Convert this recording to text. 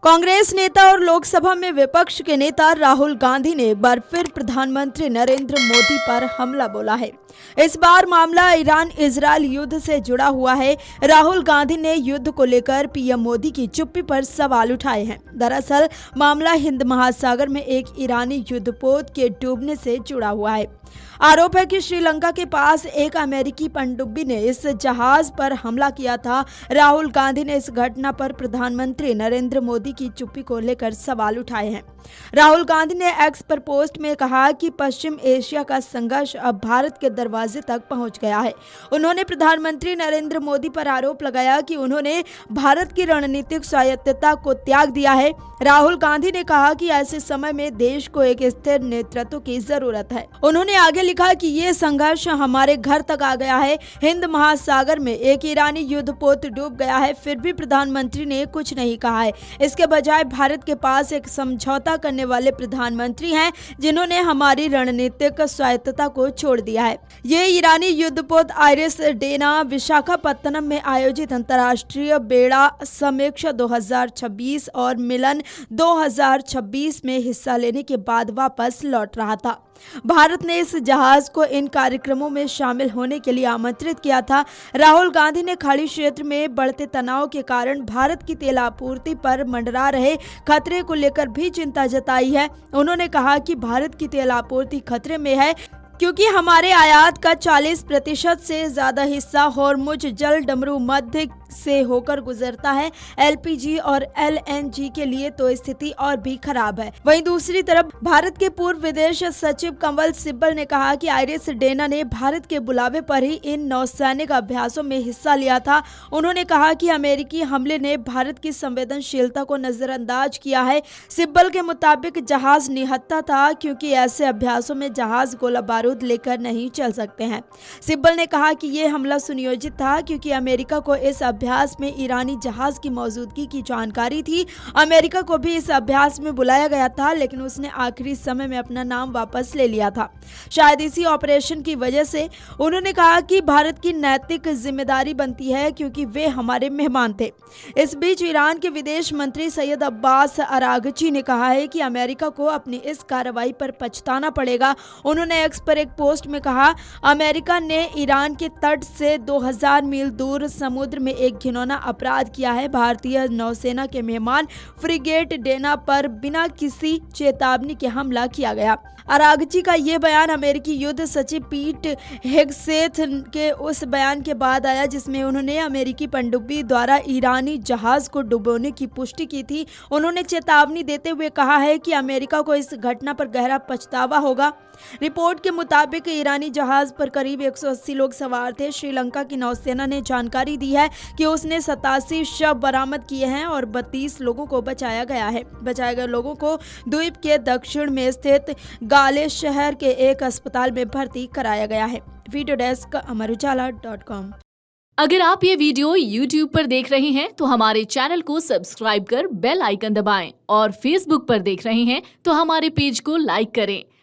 कांग्रेस नेता और लोकसभा में विपक्ष के नेता राहुल गांधी ने एक बार फिर प्रधानमंत्री नरेंद्र मोदी पर हमला बोला है। इस बार मामला ईरान इजरायल युद्ध से जुड़ा हुआ है। राहुल गांधी ने युद्ध को लेकर पीएम मोदी की चुप्पी पर सवाल उठाए हैं। दरअसल मामला हिंद महासागर में एक ईरानी युद्धपोत के डूबने से जुड़ा हुआ है। आरोप है कि श्रीलंका के पास एक अमेरिकी पनडुब्बी ने इस जहाज पर हमला किया था। राहुल गांधी ने इस घटना पर प्रधानमंत्री नरेंद्र मोदी की चुप्पी को लेकर सवाल उठाए हैं। राहुल गांधी ने एक्स पर पोस्ट में कहा कि पश्चिम एशिया का संघर्ष अब भारत के दरवाजे तक पहुंच गया है। उन्होंने प्रधानमंत्री नरेंद्र मोदी पर आरोप लगाया कि उन्होंने भारत की रणनीतिक स्वायत्तता को त्याग दिया है। राहुल गांधी ने कहा कि ऐसे समय में देश को एक स्थिर नेतृत्व की जरूरत है। उन्होंने आगे लिखा कि ये संघर्ष हमारे घर तक आ गया है। हिंद महासागर में एक ईरानी युद्धपोत डूब गया है, फिर भी प्रधानमंत्री ने कुछ नहीं कहा है। इसके बजाय भारत के पास एक समझौता करने वाले प्रधानमंत्री हैं जिन्होंने हमारी रणनीतिक स्वायत्तता को छोड़ दिया है। ये ईरानी युद्धपोत आइरिस डेना विशाखापत्तनम में आयोजित अंतर्राष्ट्रीय बेड़ा समीक्षा 2026 और मिलन 2026 में हिस्सा लेने के बाद वापस लौट रहा था। भारत ने इस जहाज को इन कार्यक्रमों में शामिल होने के लिए आमंत्रित किया था। राहुल गांधी ने खाड़ी क्षेत्र में बढ़ते तनाव के कारण भारत की तेल आपूर्ति पर मंडरा रहे खतरे को लेकर भी चिंता जताई है। उन्होंने कहा कि भारत की तेल आपूर्ति खतरे में है क्योंकि हमारे आयात का 40% से ज्यादा हिस्सा होर्मुज जल डमरू मध्य से होकर गुजरता है। एलपीजी और एलएनजी के लिए तो स्थिति और भी खराब है। वहीं दूसरी तरफ भारत के पूर्व विदेश सचिव कंवल सिब्बल ने कहा कि आइरिस डेना ने भारत के बुलावे पर ही इन नौसैनिक अभ्यासों में हिस्सा लिया था। उन्होंने कहा कि अमेरिकी हमले ने भारत की संवेदनशीलता को नजरअंदाज किया है। सिब्बल के मुताबिक जहाज निहत्था था क्योंकि ऐसे अभ्यासों में जहाज गोला बारूद लेकर नहीं चल सकते हैं। सिब्बल ने कहा कि यह हमला सुनियोजित था क्योंकि अमेरिका को इस अभ्यास में ईरानी जहाज की मौजूदगी की जानकारी थी। अमेरिका को भी इस अभ्यास में बुलाया गया था, लेकिन उसने आखिरी समय में अपना नाम वापस ले लिया था। शायद इसी ऑपरेशन की वजह से उन्होंने कहा कि भारत की नैतिक जिम्मेदारी बनती है क्योंकि वे हमारे मेहमान थे। इस बीच ईरान के विदेश मंत्री सैयद अब्बास अरागची ने कहा है कि अमेरिका को अपनी इस कार्रवाई पर पछताना पड़ेगा। उन्होंने एक्स पर एक पोस्ट में कहा, अमेरिका ने ईरान के तट से 2000 मील दूर समुद्र में एक घिनौना अपराध किया है। भारतीय नौसेना के मेहमान फ्रिगेट डेना पर बिना किसी चेतावनी के हमला किया गया। अरागची का यह बयान अमेरिकी युद्ध सचिव पीट हेगसेथ के उस बयान के बाद आया जिसमें उन्होंने अमेरिकी पनडुब्बी द्वारा ईरानी जहाज को डुबोने की पुष्टि की थी। उन्होंने चेतावनी देते हुए कहा है कि अमेरिका को इस घटना पर गहरा पछतावा होगा। रिपोर्ट के मुताबिक ईरानी जहाज पर करीब 180 लोग सवार थे। श्रीलंका की नौसेना ने जानकारी दी है कि उसने 87 शव बरामद किए हैं और 32 लोगों को बचाया गया है। बचाए गए लोगों को द्वीप के दक्षिण में स्थित गाले शहर के एक अस्पताल में भर्ती कराया गया है। वीडियो डेस्क अमरउजाला.com। अगर आप ये वीडियो YouTube पर देख रहे हैं तो हमारे चैनल को सब्सक्राइब कर बेल आइकन दबाएं और Facebook पर देख रहे हैं तो हमारे पेज को लाइक करें।